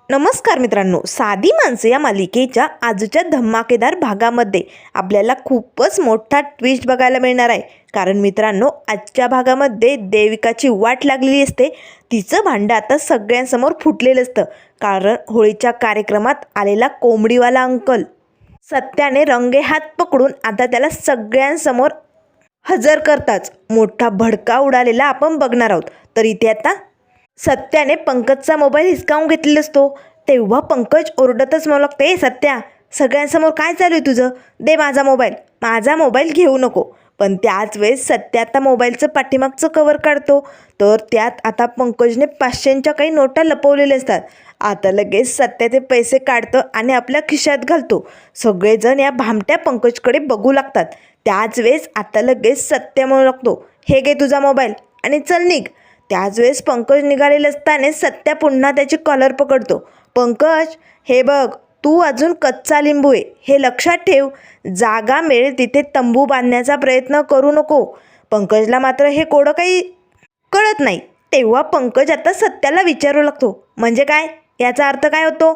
नमस्कार मित्रांनो, साधी माणसं या मालिकेच्या आजच्या धमाकेदार भागामध्ये आपल्याला खूपच मोठा ट्विस्ट बघायला मिळणार आहे. कारण मित्रांनो, आजच्या भागामध्ये देविकाची वाट लागलेली असते. तिचं भांडं आता सगळ्यांसमोर फुटलेलं असतं. कारण होळीच्या कार्यक्रमात आलेला कोंबडीवाला अंकल सत्याने रंगे हात पकडून आता त्याला सगळ्यांसमोर हजर करताच मोठा भडका उडालेला आपण बघणार आहोत. तर इथे आता सत्याने पंकजचा मोबाईल हिसकावून घेतलेला असतो. तेव्हा पंकज ओरडतच म्हणू लागते, सत्या सगळ्यांसमोर काय चालू आहे तुझं? दे माझा मोबाईल घेऊ नको. पण त्याच वेळेस सत्या आता मोबाईलचं पाठीमागचं कवर काढतो. तर त्यात आता पंकजने 500च्या काही नोटा लपवलेल्या असतात. आता लगेच सत्या ते पैसे काढतं आणि आपल्या खिशात घालतो. सगळेजण या भामट्या पंकजकडे बघू लागतात. त्याच वेळेस आता लगेच सत्या म्हणू लागतो, हे घे तुझा मोबाईल आणि चल निघ. त्याच वेळेस पंकज निघालेलं असताना सत्या पुन्हा त्याची कॉलर पकडतो. पंकज, हे बघ, तू अजून कच्चा लिंबू आहे, हे लक्षात ठेव. जागा मिळेल तिथे तंबू बांधण्याचा प्रयत्न करू नको. पंकजला मात्र हे कोडं काही कळत नाही. तेव्हा पंकज आता सत्याला विचारू लागतो, म्हणजे काय, याचा अर्थ काय होतो?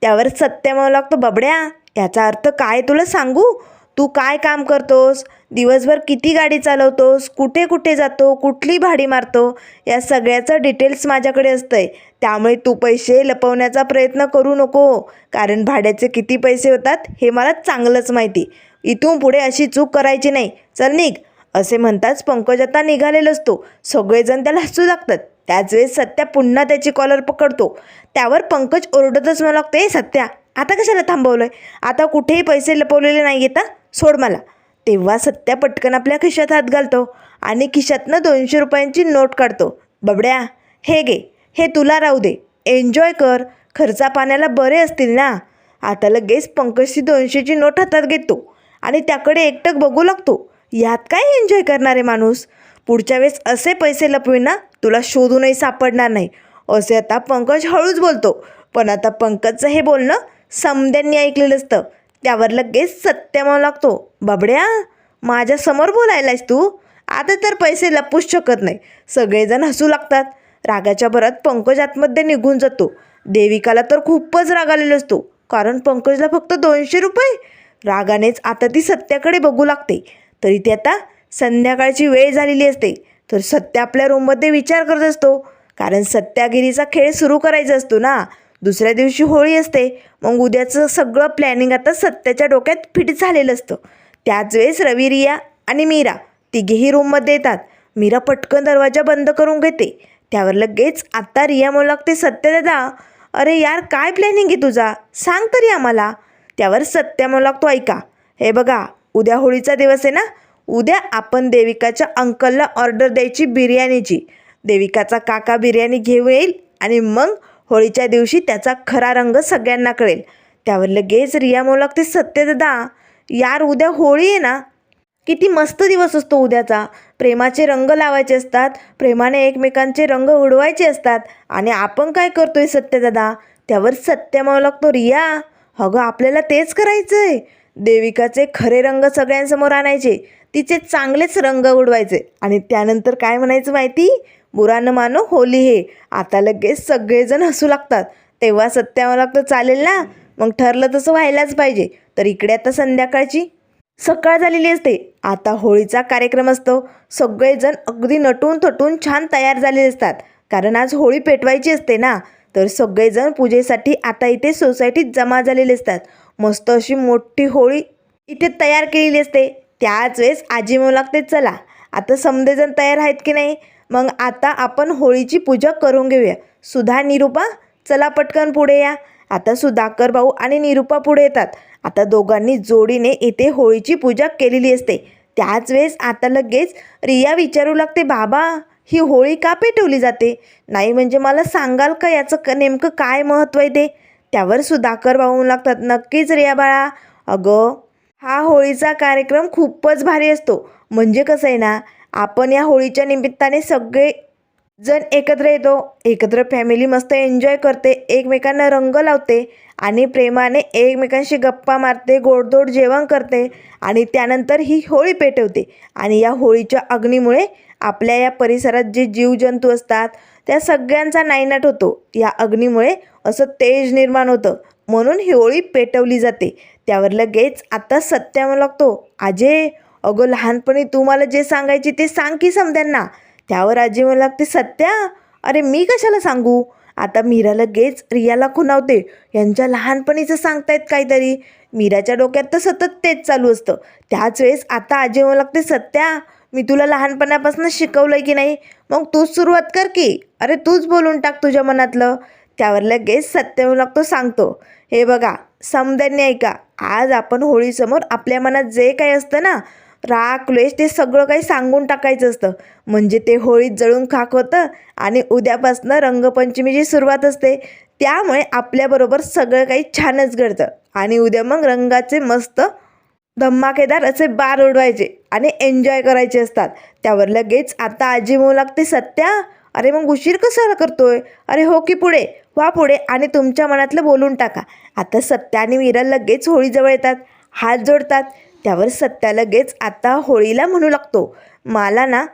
त्यावर सत्या म्हणू लागतो, बबड्या, याचा अर्थ काय तुला सांगू? तू काय काम करतोस, दिवसभर किती गाडी चालवतोस, कुठे कुठे जातो, कुठली भाडी मारतो, या सगळ्याचं डिटेल्स माझ्याकडे असतंय. त्यामुळे तू पैसे लपवण्याचा प्रयत्न करू नको. कारण भाड्याचे किती पैसे होतात हे मला चांगलंच माहिती. इथून पुढे अशी चूक करायची नाही. चल निघ. असे म्हणताच पंकज आता निघालेला असतो. सगळेजण त्याला हसू लागतात. त्याच वेळेस सत्या पुन्हा त्याची कॉलर पकडतो. त्यावर पंकज ओरडतच म्हणू लागतो, ए सत्या, आता कशाला थांबवलंय? आता कुठेही पैसे लपवलेले नाही येता, सोड मला. तेव्हा सत्या पटकन आपल्या खिशात हात घालतो आणि खिशातनं 200 रुपयांची नोट काढतो. बबड्या, हे घे, हे तुला राहू दे, एन्जॉय कर, खर्चा पाण्याला बरे असतील ना. आता लगेच पंकजची 200ची नोट हातात घेतो आणि त्याकडे एकटक बघू लागतो. यात काय एन्जॉय करणारे माणूस, पुढच्या वेळेस असे पैसे लपवीन ना, तुला शोधूनही सापडणार नाही, असे आता पंकज हळूच बोलतो. पण आता पंकजचं हे बोलणं समद्यांनी ऐकलेलं असतं. त्यावर लगेच सत्या म्हणू लागतो, बाबड्या, माझ्यासमोर बोलायलायस तू? आता तर पैसे लपूच शकत नाही. सगळेजण हसू लागतात. रागाच्या भरात पंकज आतमध्ये निघून जातो. देविकाला तर खूपच राग आलेला असतो. कारण पंकजला फक्त 200 रुपये. रागानेच आता ती सत्याकडे बघू लागते. तरी ती आता संध्याकाळची वेळ झालेली असते. तर सत्या आपल्या रूममध्ये विचार करत असतो. कारण सत्यागिरीचा खेळ सुरू करायचा असतो ना. दुसऱ्या दिवशी होळी असते. मग उद्याचं सगळं प्लॅनिंग आता सत्याच्या डोक्यात फिट झालेलं असतं. त्याच वेळेस रवी, रिया आणि मीरा तिघेही रूममध्ये येतात. मीरा पटकन दरवाजा बंद करून घेते. त्यावर लगेच आता रिया म्हणू लागते, सत्य दादा, अरे यार, काय प्लॅनिंग आहे तुझा, सांग तरी आम्हाला. त्यावर सत्या म्हणू लागतो, ऐका, हे बघा, उद्या होळीचा दिवस आहे ना. उद्या आपण देविकाच्या अंकलला ऑर्डर द्यायची बिर्याणीची. देविकाचा काका बिर्याणी घेऊन येईल आणि मग होळीच्या दिवशी त्याचा खरा रंग सगळ्यांना कळेल. त्यावर लगेच रिया म्हणू लागते, सत्यदादा, यार, उद्या होळी आहे ना. किती मस्त दिवस असतो उद्याचा. प्रेमाचे रंग लावायचे असतात, प्रेमाने एकमेकांचे रंग उडवायचे असतात. आणि आपण काय करतोय सत्यदादा? त्यावर सत्य म्हणू लागतो, रिया, अगं, आपल्याला तेच करायचं आहे. देविकाचे खरे रंग सगळ्यांसमोर आणायचे, तिचे चांगलेच रंग उडवायचे आणि त्यानंतर काय म्हणायचं माहिती? बुरा न मानो होली हे. आता लगेच सगळेजण हसू लागतात. तेव्हा सत्या म्हणू लागतं, चालेल ना, मग ठरलं तसं व्हायलाच पाहिजे. तर इकडे आता संध्याकाळची सकाळ झालेली असते. आता होळीचा कार्यक्रम असतो. सगळेजण अगदी नटून थटून छान तयार झालेले असतात. कारण आज होळी पेटवायची असते ना. तर सगळेजण पूजेसाठी आता इथे सोसायटीत जमा झालेले असतात. मस्त अशी मोठी होळी इथे तयार केलेली असते. त्याच वेळेस आजी म्हणू लागते, चला, आता समदेजण तयार आहेत की नाही, मग आता आपण होळीची पूजा करून घेऊया. सुधा, निरूपा, चला पटकन पुढे या. आता सुधाकर भाऊ आणि निरूपा पुढे येतात. आता दोघांनी जोडीने इथे होळीची पूजा केलेली असते. त्याच वेळेस आता लगेच रिया विचारू लागते, बाबा, ही होळी का पेटवली जाते? नाही म्हणजे मला सांगाल का याचं नेमकं काय महत्त्व आहे ते? त्यावर सुधाकर भाऊ म्हणू लागतात, नक्कीच रिया बाळा, अगं, हा होळीचा कार्यक्रम खूपच भारी असतो. म्हणजे कसं आहे ना, आपण या होळीच्या निमित्ताने सगळे जण एकत्र येतो. एकत्र फॅमिली मस्त एन्जॉय करते, एकमेकांना रंग लावते आणि प्रेमाने एकमेकांशी गप्पा मारते, गोडधोड जेवण करते आणि त्यानंतर ही होळी पेटवते. आणि या होळीच्या अग्नीमुळे आपल्या या परिसरात जे जीवजंतू असतात, त्या सगळ्यांचा नायनाट होतो. या अग्नीमुळे असं तेज निर्माण होतं, म्हणून ही होळी पेटवली जाते. त्यावर लगेच आता सत्या म्हणू लागतो, आजे अगं लहानपणी तू मला जे सांगायची ते सांग की समद्यांना. त्यावर आजी म्हणू लागते, सत्या अरे मी कशाला सांगू. आता मीरा लगेच रियाला खुणावते, यांच्या लहानपणीचं सांगतायत काहीतरी. मीराच्या डोक्यात तर सतत तेच चालू असतं. त्याच वेळेस आता आजी म्हणू लागते, सत्या मी तुला लहानपणापासून शिकवलंय की नाही, मग तूच सुरुवात कर की. अरे तूच बोलून टाक तुझ्या मनातलं. त्यावर लगेच सत्य म्हणू लागतो, सांगतो. हे बघा समद्यांनी ऐका, आज आपण होळीसमोर आपल्या मनात जे काही असतं ना, राग क्लेश, ते सगळं काही सांगून टाकायचं असतं. म्हणजे ते होळीत जळून खाक होतं आणि उद्यापासनं रंगपंचमीची सुरुवात असते. त्यामुळे आपल्याबरोबर सगळं काही छानच घडतं आणि उद्या मग रंगाचे मस्त धमाकेदार असे बार उडवायचे आणि एन्जॉय करायचे असतात. त्यावर लगेच आता आजी म्हणू लागते, सत्या अरे मग उशीर कशाला करतोय. अरे हो की पुढे व्हा पुढे आणि तुमच्या मनातलं बोलून टाका. आता सत्या आणि मीरा लगेच होळीजवळ येतात, हात जोडतात. त्यावर सत्या लगेच आता होळीला म्हणू लागतो, मला ना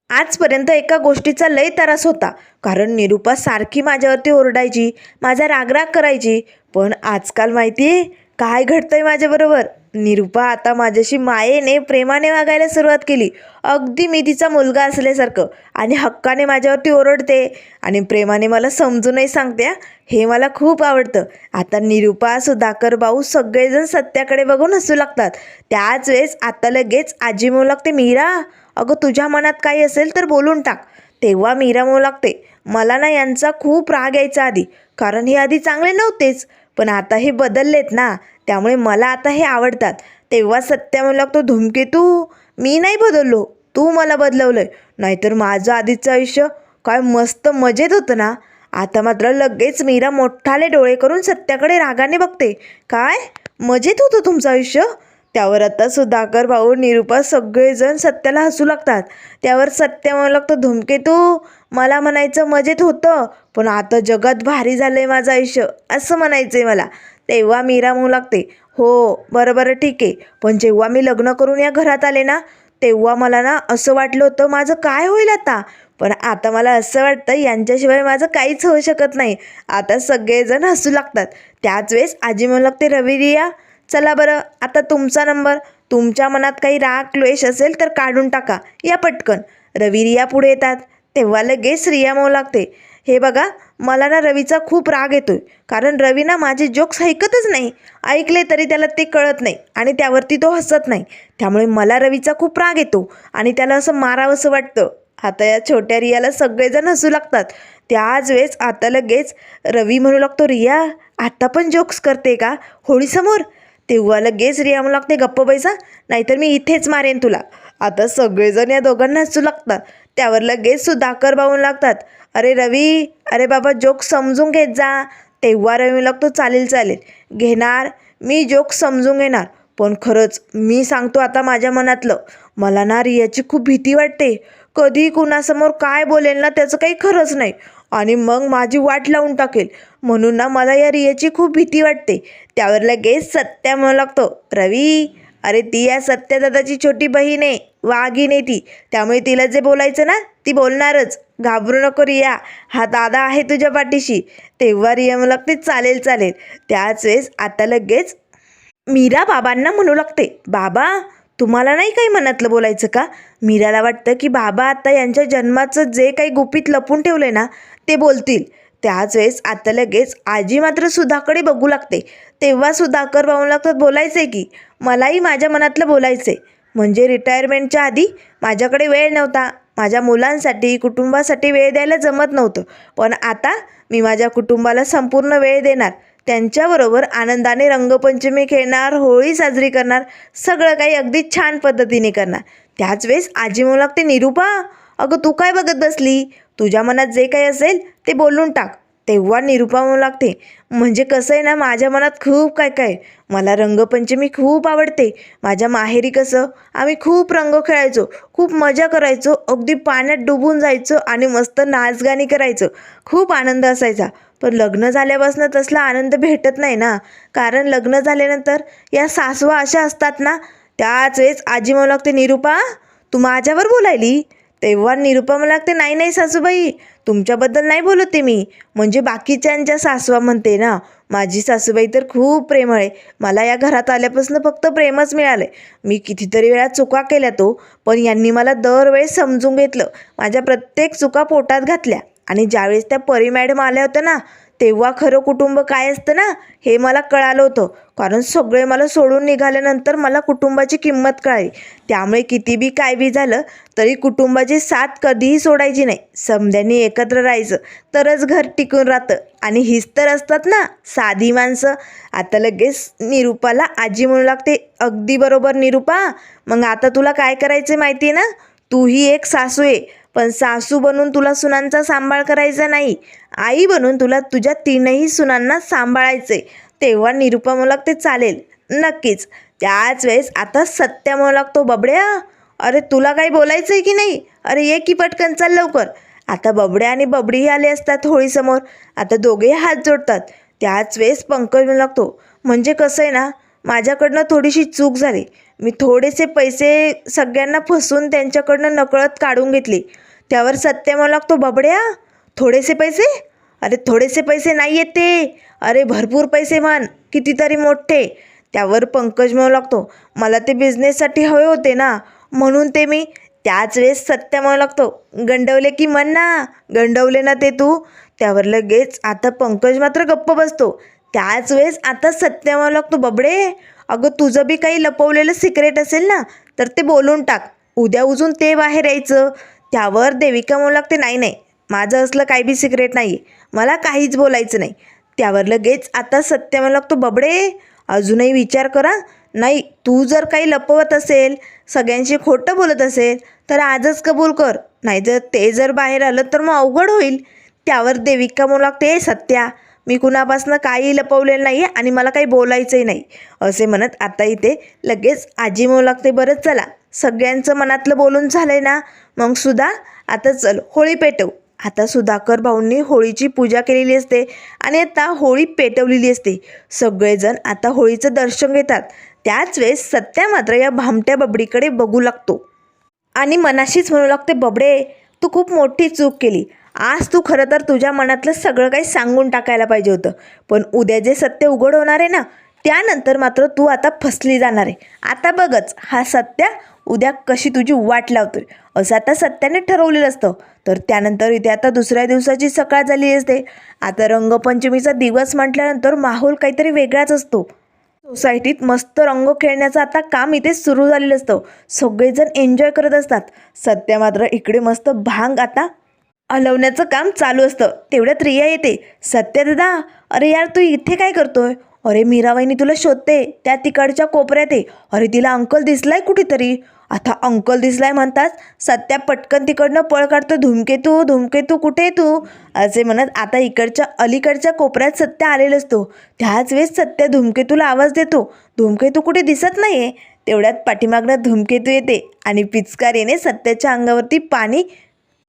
आजपर्यंत एका गोष्टीचा लय त्रास होता. कारण निरूपा सारखी माझ्यावरती ओरडायची, माझा रागराग करायची. पण आजकाल माहिती आहे काय घडतंय माझ्याबरोबर. निरूपा आता माझ्याशी मायेने प्रेमाने वागायला सुरुवात केली. अगदी मी तिचा मुलगा असल्यासारखं आणि हक्काने माझ्यावरती ओरडते आणि प्रेमाने मला समजूनही सांगते. हे मला खूप आवडतं. आता निरूपा, सुधाकर भाऊ सगळेजण सत्याकडे बघून हसू लागतात. त्याच वेळेस आता लगेच आजी म्हणू लागते, मीरा अगं तुझ्या मनात काही असेल तर बोलून टाक. तेव्हा मीरा म्हणू लागते, मला ना यांचा खूप राग यायचा आधी, कारण हे आधी चांगले नव्हतेच, पण आता हे बदललेत ना, त्यामुळे मला आता हे आवडतात. तेव्हा सत्या म्हणू लागतो, धूमकेतू मी नाही बदललो, तू मला बदलवलंय. नाहीतर माझं आधीचं आयुष्य काय मस्त मजेत होतं ना. आता मात्र लगेच मीरा मोठाले डोळे करून सत्याकडे रागाने बघते, काय मजेत होतं तुमचं आयुष्य. त्यावर आता सुधाकर भाऊ, निरूपा सगळेजण सत्याला हसू लागतात. त्यावर सत्य म्हणू लागतं, धूमकेतू मला म्हणायचं मजेत होतं, पण आता जगात भारी झालंय माझं आयुष्य असं म्हणायचंय मला. तेव्हा मीरा म्हणू लागते, हो बरं ठीक आहे, पण जेव्हा मी लग्न करून या घरात आले ना, तेव्हा मला ना असं वाटलं होतं माझं काय होईल आता. पण आता मला असं वाटतं यांच्याशिवाय माझं काहीच होऊ शकत नाही. आता सगळेजण हसू लागतात. त्याच वेळेस आजी म्हणू लागते, रवी रिया चला बरं आता तुमचा नंबर. तुमच्या मनात काही राग क्लेश असेल तर काढून टाका, या पटकन. रवी रिया पुढे येतात. तेव्हा लगेच रिया म्हणू लागते, हे बघा मला ना रवीचा खूप राग येतोय, कारण रवी ना माझे जोक्स ऐकतच नाही. ऐकले तरी त्याला ते कळत नाही आणि त्यावरती तो हसत नाही. त्यामुळे मला रवीचा खूप राग येतो आणि त्याला असं मारावंसं वाटतं. आता या छोट्या रियाला सगळेजण हसू लागतात. त्याच वेळेस आता लगेच रवी म्हणू लागतो, रिया आता पण जोक्स करते का होळीसमोर. तेव्हा लगेच रिया म्हणू लागते, गप्प बैसा नाहीतर मी इथेच मारेन तुला. आता सगळेजण या दोघांना हसू लागतात. त्यावर लगेच सुधाकर भाऊ लागतात, अरे रवी अरे बाबा जोक समजून घेत जा. तेव्हा रवी लागतो, चालेल घेणार, मी जोक समजून घेणार. पण खरंच मी सांगतो आता माझ्या मनातलं, मला ना रियाची खूप भीती वाटते. कधी कुणासमोर काय बोलेल ना त्याचं काही खरंच नाही आणि मग माझी वाट लावून टाकेल. म्हणून ना मला या रियाची खूप भीती वाटते. त्यावर लगेच सत्या म्हणू लागतो, रवी अरे ती या सत्यादादाची छोटी बहीण आहे, वाघीण आहे ती, त्यामुळे तिला जे बोलायचं ना ती बोलणारच. घाबरू नको रिया, हा दादा आहे तुझ्या पाठीशी. तेव्हा रिया म्हणू लागते, चालेल. त्याच वेळेस आता लगेच मीरा बाबांना म्हणू लागते, बाबा तुम्हाला नाही काही मनातलं बोलायचं का. मीराला वाटतं की बाबा आता यांच्या जन्माचं जे काही गुपित लपून ठेवलंय ना ते बोलतील. त्याच वेळेस आता लगेच आजी मात्र सुधाकडे बघू लागते. तेव्हा सुधाकर भाऊ लागतात, बोलायचंय की मलाही माझ्या मनातलं बोलायचंय. म्हणजे रिटायरमेंटच्या आधी माझ्याकडे वेळ नव्हता, माझ्या मुलांसाठी कुटुंबासाठी वेळ द्यायला जमत नव्हतं, पण आता मी माझ्या कुटुंबाला संपूर्ण वेळ देणार, त्यांच्याबरोबर आनंदाने रंगपंचमी खेळणार, होळी साजरी करणार, सगळं काही अगदी छान पद्धतीने करणार. त्याच वेळेस आजी म्हणू लागते, निरूपा अगं तू काय बघत बसली, तुझ्या मनात जे काही असेल ते बोलून टाक. तेव्हा निरूपा म्हणू लागते, म्हणजे कसं आहे ना माझ्या मनात खूप काय मला रंगपंचमी खूप आवडते. माझ्या माहेरी कसं आम्ही खूप रंग खेळायचो, खूप मजा करायचो, अगदी पाण्यात डुबून जायचो आणि मस्त नाचगाणी करायचो, खूप आनंद असायचा. पण लग्न झाल्यापासून तसला आनंद भेटत नाही ना, कारण लग्न झाल्यानंतर या सासवा अशा असतात ना. त्याच वेळेस आजी म्हणू लागते, निरूपा तू माझ्यावर बोलायली. तेव्हा निरूपा मला लागते, नाही सासूबाई तुमच्याबद्दल नाही बोलत आहे मी, म्हणजे बाकीच्यांच्या सासवा म्हणते ना. माझी सासूबाई तर खूप प्रेमळ आहे. मला या घरात आल्यापासून फक्त प्रेमच मिळालं आहे. मी कितीतरी वेळा चुका केल्या पण यांनी मला दरवेळेस समजून घेतलं, माझ्या प्रत्येक चुका पोटात घातल्या. आणि ज्यावेळेस त्या परी मॅडम आल्या होत्या ना, तेव्हा खरं कुटुंब काय असतं ना हे मला कळालं होतं. कारण सगळे मला सोडून निघाल्यानंतर मला कुटुंबाची किंमत कळाली. त्यामुळे किती बी काय बी झालं तरी कुटुंबाची साथ कधीही सोडायची नाही. समद्यांनी एकत्र राहायचं तरच घर टिकून राहतं. आणि हीच तर असतात ना साधी माणसं. आता लगेच निरूपाला आजी म्हणू लागते. अगदी बरोबर निरूपा. मग आता तुला काय करायचं माहिती आहे ना, तू ही एक सासू आहे, पण सासू बनून तुला सुनांचा सांभाळ करायचा नाही, आई बनून तुला तुझ्या तीनही सुनांना सांभाळायचे. तेव्हा निरूपा म्हणू लागते चालेल, नक्कीच. त्याच वेळेस आता सत्या म्हणू लागतो, बबड्या अरे तुला काही बोलायचं आहे की नाही, अरे ये की पटकन, चल लवकर. आता बबड्या आणि बबडीही आले असतात होळीसमोर. आता दोघेही हात जोडतात. त्याच वेळेस पंकज म्हणू लागतो, म्हणजे कसं आहे ना, माझ्याकडनं थोडीशी चूक झाली. मी थोडेसे पैसे सगळ्यांना फसवून त्यांच्याकडनं नकळत काढून घेतले. त्यावर सत्य म्हणू लागतो, बबड्या थोडेसे पैसे, अरे थोडेसे पैसे नाही आहेत ते, अरे भरपूर पैसे म्हण, कितीतरी मोठे. त्यावर पंकज म्हणू लागतो, मला ते बिझनेससाठी हवे होते ना, म्हणून ते मी. त्याच वेळेस सत्य म्हणू लागतो, गंडवले की म्हण ना, गंडवले ना ते तू. त्यावर लगेच आता पंकज मात्र गप्प बसतो. त्याच वेळेस आता सत्य म्हणू लागतो, बबडे अगं तुझं बी काही लपवलेलं सिक्रेट असेल ना तर ते बोलून टाक, उद्या उजून ते बाहेर यायचं. त्यावर देविका म्हणू लागते, नाही नाही, माझं असलं काही बी सिक्रेट नाही आहे, मला काहीच बोलायचं नाही. त्यावर लगेच आता सत्य म्हणू लागतो, बबडे अजूनही विचार करा. नाही, तू जर काही लपवत असेल, सगळ्यांशी खोटं बोलत असेल तर आजच कबूल कर, नाहीतर ते जर बाहेर आलं तर मग अवघड होईल. त्यावर देविका म्हणू लागते, सत्या मी कुणापासनं काही लपवलेलं नाही आहे आणि मला काही बोलायचंही नाही, असे म्हणत आता इथे लगेच आजी म्हणू लागते, बरं चला सगळ्यांचं मनातलं बोलून झालं आहे ना, मग सुद्धा आता चल होळी पेटव. आता सुधाकर भाऊंनी होळीची पूजा केलेली असते आणि आता होळी पेटवलेली असते. सगळेजण आता होळीचं दर्शन घेतात. त्याच वेळेस सत्या मात्र या भामट्या बबडीकडे बघू लागतो आणि मनाशीच म्हणू लागते, बबडे तू खूप मोठी चूक केली. आज तू खरं तर तुझ्या मनातलं सगळं काही सांगून टाकायला पाहिजे होतं, पण उद्या जे सत्य उघड होणार आहे ना, त्यानंतर मात्र तू आता फसली जाणार आहे. आता बघच हा सत्या उद्या कशी तुझी वाट लावतोय, असं आता सत्याने ठरवलेलं असतं. तर त्यानंतर इथे आता दुसऱ्या दिवसाची सकाळ झाली असते. आता रंगपंचमीचा दिवस म्हटल्यानंतर माहोल काहीतरी वेगळाच असतो. सोसायटीत मस्त रंग खेळण्याचं आता काम इथे सुरू झालेलं असतं. सगळेजण एन्जॉय करत असतात. सत्या मात्र इकडे मस्त भांग आता हलवण्याचं काम चालू असतं. तेवढ्यात रिया येते. सत्या दादा, अरे यार तू इथे काय करतोय? अरे मीराबाईनी तुला शोधते, त्या तिकडच्या कोपऱ्यात आहे. अरे तिला अंकल दिसलाय कुठेतरी. आता अंकल दिसलाय म्हणताच सत्या पटकन तिकडनं पळ काढतो. धूमकेतू धूमकेतू कुठे तू, असे म्हणत आता इकडच्या अलीकडच्या कोपऱ्यात सत्या आलेला असतो. त्याच वेळेस सत्या धूमकेतूला आवाज देतो. धूमकेतू कुठे दिसत नाहीये. तेवढ्यात पाठीमागनं धूमकेतू येते आणि पिचकारीने सत्याच्या अंगावरती पाणी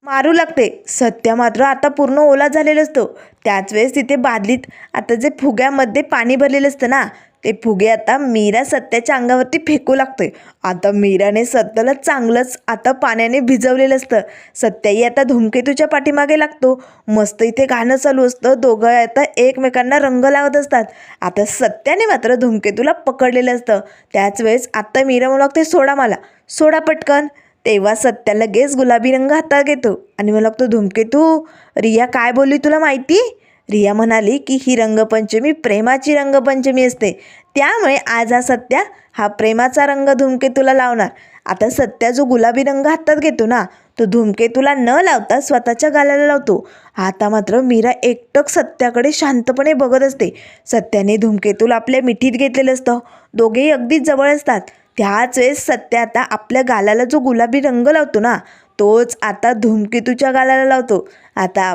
मारू लागते. सत्या मात्र आता पूर्ण ओला झालेलं असतो. त्याच वेळेस तिथे बादलीत आता जे फुग्यामध्ये पाणी भरलेलं असतं ना, ते फुगे आता मीरा सत्याच्या अंगावरती फेकू लागतोय. आता मीराने सत्याला चांगलंच आता पाण्याने भिजवलेलं असतं. सत्याही आता धूमकेतूच्या पाठीमागे लागतो. मस्त इथे गाणं चालू असतं. दोघं आता एकमेकांना रंग लावत असतात. आता सत्याने मात्र धूमकेतूला पकडलेलं असतं. त्याच वेळेस आता मीरा म्हणू लागते, सोडा मला, सोडा पटकन. तेव्हा सत्या लगेच गुलाबी रंग हातात घेतो आणि मला लागतो, धूमकेतू रिया काय बोलली तुला माहिती? रिया म्हणाली की ही रंगपंचमी प्रेमाची रंगपंचमी असते, त्यामुळे आज हा सत्या हा प्रेमाचा रंग धूमकेतूला लावणार. आता सत्या जो गुलाबी रंग हातात घेतो ना, तो धूमकेतूला न लावता स्वतःच्या गालाला लावतो. आता मात्र मीरा एकटक सत्याकडे शांतपणे बघत असते. सत्याने धूमकेतूला आपल्या मिठीत घेतलेलं असतं. दोघेही अगदी जवळ असतात. त्याच वेळेस सत्या आता आपल्या गालाला जो गुलाबी रंग लावतो ना, तोच आता धूमकेतूच्या गालाला लावतो. आता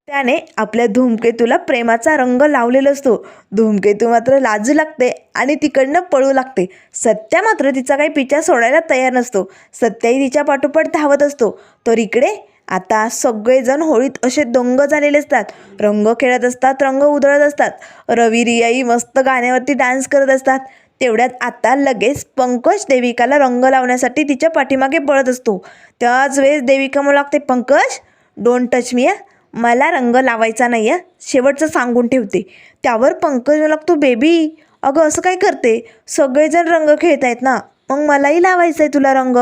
त्याने आपल्या धूमकेतूला प्रेमाचा रंग लावलेला असतो. धूमकेतू मात्र लाजू लागते आणि तिकडनं पळू लागते. सत्या मात्र तिचा काही पिछा सोडायला तयार नसतो. सत्याही तिच्या पाठोपाठ धावत असतो. तर इकडे आता सगळेजण होळीत असे दंग झालेले असतात. रंग खेळत असतात, रंग उधळत असतात. रवी रियाई मस्त गाण्यावरती डान्स करत असतात. तेवढ्यात आता लगेच पंकज देविकाला रंग लावण्यासाठी तिच्या पाठीमागे पळत असतो. त्याच वेळेस देविका म्हणू लागते, पंकज डोंट टच मी, मला रंग लावायचा नाही आहे, शेवटचं सांगून ठेवते. त्यावर पंकज मला लागतो, बेबी अगं असं काय करते, सगळेजण रंग खेळत आहेत ना, मग मलाही लावायचं आहे तुला रंग.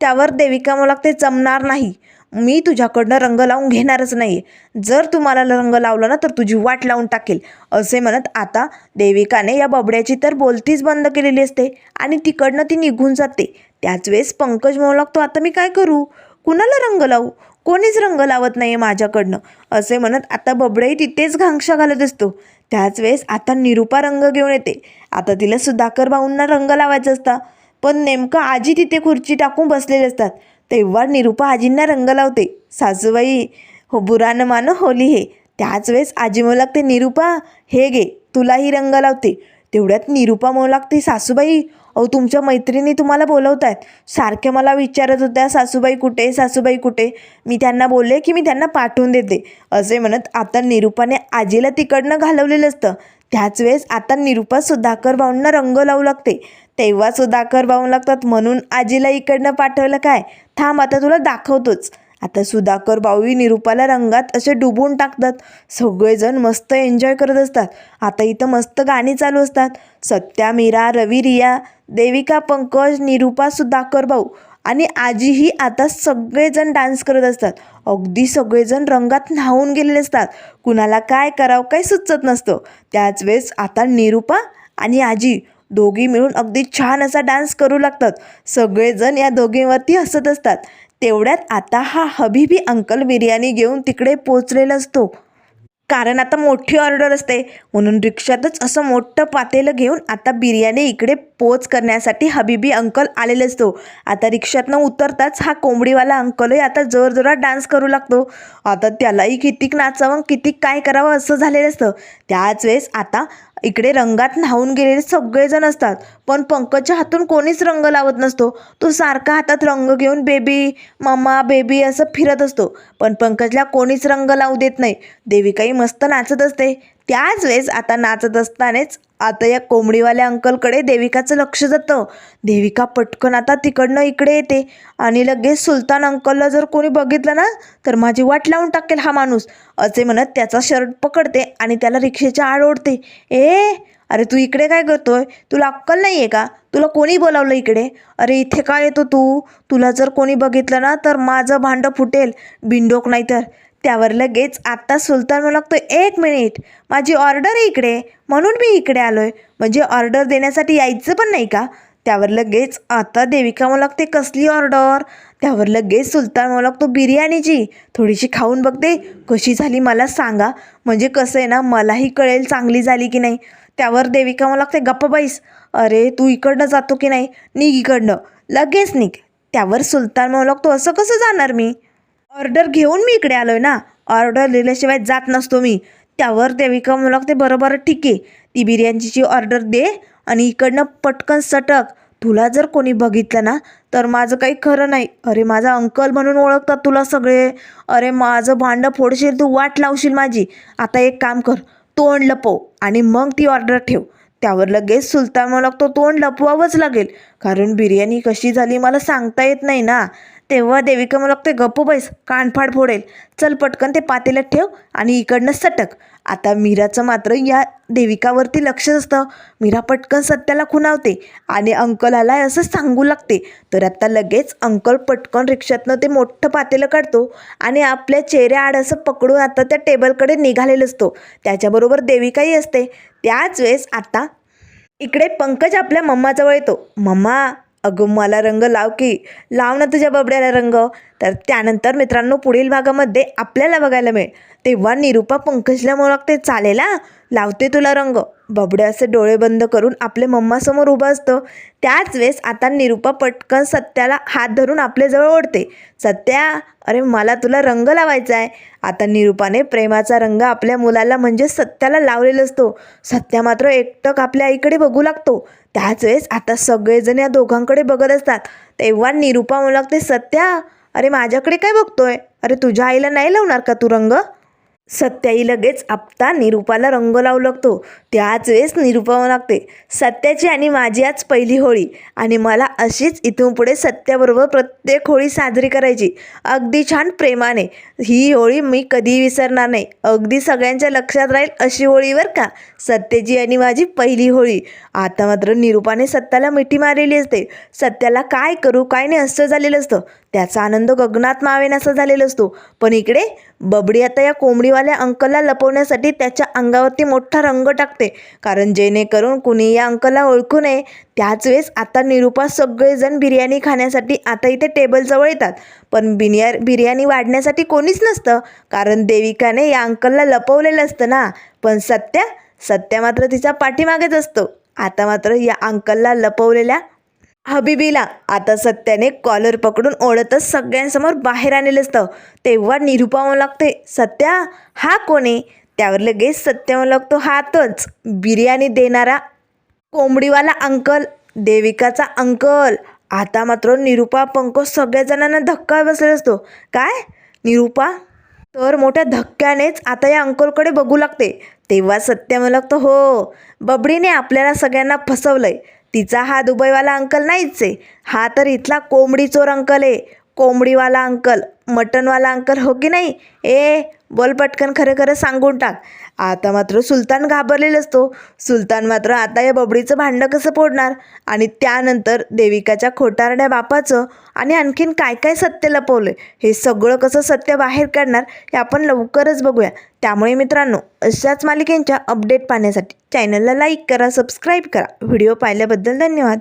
त्यावर देविका मला लागते, जमणार नाही, मी तुझ्याकडनं रंग लावून घेणारच नाही आहे. जर तुम्हाला रंग लावला ना तर तुझी वाट लावून टाकेल. असे म्हणत आता देविकाने या बबड्याची तर बोलतीच बंद केलेली असते आणि तिकडनं ती निघून जाते. त्याच वेळेस पंकज म्हणू लागतो, आता मी काय करू, कुणाला रंग लावू, कोणीच रंग लावत नाही आहे माझ्याकडनं. असे म्हणत आता बबड्याही तिथेच घांगशा घालत असतो. त्याच वेळेस आता निरूपा रंग घेऊन येते. आता तिला सुधाकर भाऊंना रंग लावायचं असतं, पण नेमकं आजी तिथे खुर्ची टाकून बसलेले असतात. तेव्हा निरूपा आजींना रंग लावते. सासूबाई हो, बुरा न मानो होली हे. त्याच वेळेस आजी म्हणू लागते, निरूपा हे घे, तुलाही रंग लावते. तेवढ्यात निरूपा म्हणू लागते, सासूबाई अहो तुमच्या मैत्रिणी तुम्हाला बोलवत आहेत, सारख्या मला विचारत होत्या सासूबाई कुठे, सासूबाई कुठे. मी त्यांना बोलले की मी त्यांना पाठवून देते. असे म्हणत आता निरूपाने आजीला तिकडनं घालवलेलं असतं. त्याच वेळेस आता निरूपा सुधाकर भाऊंना रंग लावू लागते. तेव्हा सुधाकर भाऊ लागतात, म्हणून आजीला इकडनं पाठवलं काय, थांब आता तुला दाखवतोच. आता सुधाकर भाऊही निरूपाला रंगात असे डुबून टाकतात. सगळेजण मस्त एन्जॉय करत असतात. आता इथं मस्त गाणी चालू असतात. सत्या, मीरा, रवी, रिया, देविका, पंकज, निरूपा, सुधाकर भाऊ आणि आजीही आता सगळेजण डान्स करत असतात. अगदी सगळेजण रंगात न्हावून गेलेले असतात. कुणाला काय करावं काही सुचत नसतं. त्याच वेळेस आता निरूपा आणि आजी दोघी मिळून अगदी छान असा डान्स करू लागतात. सगळेजण या दोघींवरती हसत असतात. तेवढ्यात आता हा हबीबी अंकल बिर्याणी घेऊन तिकडे पोचलेला असतो. कारण आता मोठी ऑर्डर असते, म्हणून रिक्षातच असं मोठं पातेलं घेऊन आता बिर्याणी इकडे पोच करण्यासाठी हबीबी अंकल आलेले असतो. आता रिक्षातनं उतरताच हा कोंबडीवाला अंकलही आता जोरजोरात डान्स करू लागतो. आता त्यालाही कितीक नाचावं कितीक काय करावं असं झालेलं असतं. त्याच वेळेस आता इकडे रंगात न्हावून गेलेले सगळेजण असतात, पण पंकजच्या हातून कोणीच रंग लावत नसतो. तो सारखा हातात रंग घेऊन बेबी मम्मा बेबी असं फिरत असतो, पण पंकजला कोणीच रंग लावू देत नाही. देविकाही मस्त नाचत असते. त्याच वेळेस आता नाचत असतानाच आता या कोंबडीवाल्या अंकलकडे देविकाचं लक्ष जातं. देविका पटकन आता तिकडनं इकडे येते आणि लगेच सुलतान अंकलला जर कोणी बघितलं ना तर माझी वाट लावून टाकेल हा माणूस, असे म्हणत त्याचा शर्ट पकडते आणि त्याला रिक्षेच्या आड ओढते. अरे तू इकडे काय करतोय, तुला अक्कल नाही आहे का, तुला कोणी बोलावलं इकडे, अरे इथे काय येतो तू, तुला जर कोणी बघितलं ना तर माझं भांडं फुटेल, बिंडोक नाही तर. त्यावर लगेच आता सुलतान म्हणू लागतो, एक मिनिट, माझी ऑर्डर आहे इकडे, म्हणून मी इकडे आलो आहे, म्हणजे ऑर्डर देण्यासाठी यायचं पण नाही का. त्यावर लगेच आता देविका म्हणू लागते, कसली ऑर्डर. त्यावर लगेच सुलतान म्हणू लागतो, बिर्याणीची, थोडीशी खाऊन बघते कशी झाली मला सांगा, म्हणजे कसं आहे ना मलाही कळेल चांगली झाली की नाही. त्यावर देविका म्हणू लागते, गप्प बैस, अरे तू इकडनं जातो की नाही, निघ इकडनं, लगेच निघ. त्यावर सुलतान म्हणू लागतो, असं कसं जाणार मी, ऑर्डर घेऊन मी इकडे आलो आहे ना, ऑर्डर दिल्याशिवाय जात नसतो मी. त्यावर देविका म्हणू लागते, बरोबर ठीक आहे, ती बिर्याणीची ऑर्डर दे आणि इकडनं पटकन सटक, तुला जर कोणी बघितलं ना तर माझं काही खरं नाही. अरे माझा अंकल म्हणून ओळखतात तुला सगळे, अरे माझं भांडं फोडशील, तू वाट लावशील माझी. आता एक काम कर, तोंड लपव आणि मग ती ऑर्डर ठेव. त्यावर लगेच सुलतान म्हणू लागतो, तोंड लपवावंच लागेल, कारण बिर्याणी कशी झाली मला सांगता येत नाही ना. तेव्हा देविका म्हणू लागते, गप्प बैस, कानफाड फोडेल, चल पटकन ते पातेल्यात ठेव आणि इकडनं सटक. आता मीराचं मात्र या देविकावरती लक्ष असतं. मीरा पटकन सत्याला खुणावते आणि अंकलाला असं सांगू लागते. तर आता लगेच अंकल पटकन रिक्षातनं ते मोठं पातेलं काढतो आणि आपल्या चेहऱ्याआड असं पकडून आता त्या टेबलकडे निघालेलं असतो. त्याच्याबरोबर देविकाही असते. त्याच वेळेस आता इकडे पंकज आपल्या मम्माजवळ येतो. मम्मा अगं मला रंग लाव की, लाव ना तुझ्या बबड्याला रंग. तर त्यानंतर मित्रांनो पुढील भागामध्ये आपल्याला बघायला मिळेल. तेव्हा निरूपा पंकजला म्हणू लागते, चालेल हा, लावते तुला रंग. बबड्या असे डोळे बंद करून आपल्या मम्मासमोर उभं असतं. त्याच वेळेस आता निरूपा पटकन सत्याला हात धरून आपल्याजवळ ओढते. सत्या, अरे मला तुला रंग लावायचा आहे. आता निरूपाने प्रेमाचा रंग आपल्या मुलाला म्हणजे सत्याला लावलेला असतो. सत्या मात्र एकटक आपल्या आईकडे बघू लागतो. त्याच वेळेस आता सगळेजण या दोघांकडे बघत असतात. तेव्हा निरूपा म्हणू लागते, सत्या अरे माझ्याकडे काय बघतोय, अरे तुझ्या आईला नाही लावणार का तू रंग. सत्याही लगेच आपटा निरूपाला रंग लावू लागतो. त्याच वेळेस निरूपा लागते, सत्याची आणि माझी आज पहिली होळी आणि मला अशीच इथून पुढे सत्याबरोबर प्रत्येक होळी साजरी करायची, अगदी छान प्रेमाने. ही होळी मी कधीही विसरणार नाही, अगदी सगळ्यांच्या लक्षात राहील अशी होळी बरं का, सत्याची आणि माझी पहिली होळी. आता मात्र निरूपाने सत्याला मिठी मारलेली असते. सत्याला काय करू काय नाही असं झालेलं असतं. त्याचा आनंद गगनात मावेनासा झालेला असतो. पण इकडे बबडी आता या कोंबडीवाल्या अंकलला लपवण्यासाठी त्याच्या अंगावरती मोठा रंग टाकते, कारण जेणेकरून कुणी या अंकलला ओळखू नये. त्याच वेळेस आता निरूपा सगळेजण बिर्याणी खाण्यासाठी आता इथे टेबलजवळ येतात. पण बिर्याणी वाढण्यासाठी कोणीच नसतं, कारण देविकाने या अंकलला लपवलेलं असतं ना. पण सत्या मात्र तिच्या पाठीमागेच असतो. आता मात्र या अंकलला लपवलेल्या हबीबीला आता सत्याने कॉलर पकडून ओढतच सगळ्यांसमोर बाहेर आणलेलं असतं. तेव्हा निरूपा म्हणू लागते, सत्या हा कोणी? त्यावर लगेच सत्य म्हणू लागतो, हा तोच बिर्याणी देणारा कोंबडीवाला अंकल, देविकाचा अंकल. आता मात्र निरूपा पंकज सगळ्या जणांना धक्का बसलेला असतो. काय निरूपा तर मोठ्या धक्क्यानेच आता या अंकलकडे बघू लागते. तेव्हा सत्य म्हणू लागतो, हो बबडीने आपल्याला सगळ्यांना फसवलंय. तिचा हा दुबईवाला अंकल नाहीच आहे, हा तर इथला कोंबडी चोर अंकल आहे. कोंबडीवाला अंकल, मटनवाला अंकल, हो की नाही? बोल पटकन, खरं खरं सांगून टाक. आता मात्र सुलतान घाबरलेला असतो. सुलतान मात्र आता या बबडीचं भांडं कसं फोडणार आणि त्यानंतर देविकाच्या खोटारड्या बापाचं आणि आणखीन काय काय सत्य लपवलं हे सगळं कसं सत्य बाहेर काढणार हे आपण लवकरच बघूया. त्यामुळे मित्रांनो, अशाच मालिकेंच्या अपडेट पाहण्यासाठी चॅनलला लाईक करा, सबस्क्राईब करा. व्हिडिओ पाहिल्याबद्दल धन्यवाद.